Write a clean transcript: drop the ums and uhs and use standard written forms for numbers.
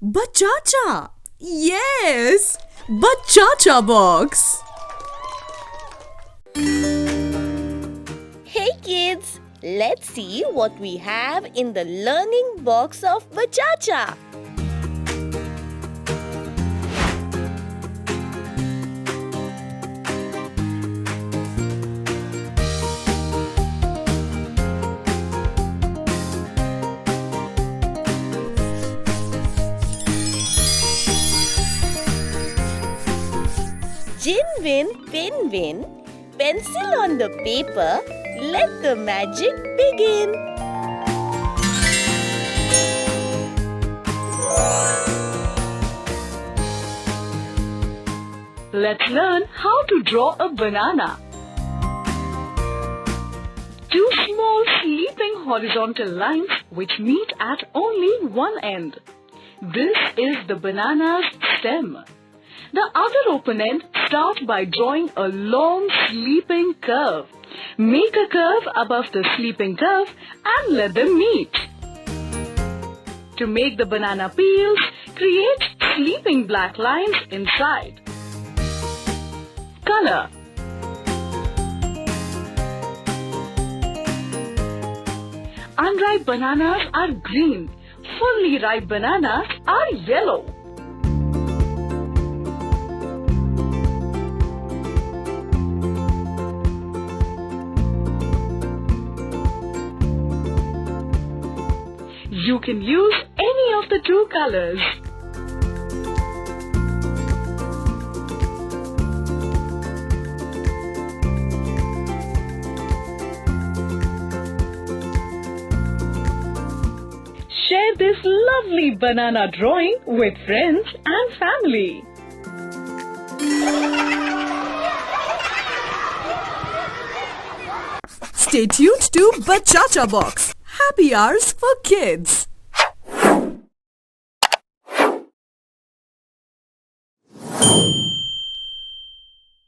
Bachacha! Yes! Bachacha box! Hey kids, let's see what we have in the learning box of Bachacha. Jinwin, Pinwin, pencil on the paper, let the magic begin. Let's learn how to draw a banana. Two small sleeping horizontal lines which meet at only one end. This is the banana's stem. The other open end starts by drawing a long sleeping curve. Make a curve above the sleeping curve and let them meet. To make the banana peels, create sleeping black lines inside. Color. Unripe bananas are green. Fully ripe bananas are yellow. You can use any of the two colors. Share this lovely banana drawing with friends and family. Stay tuned to Bachacha box. Happy hours for kids.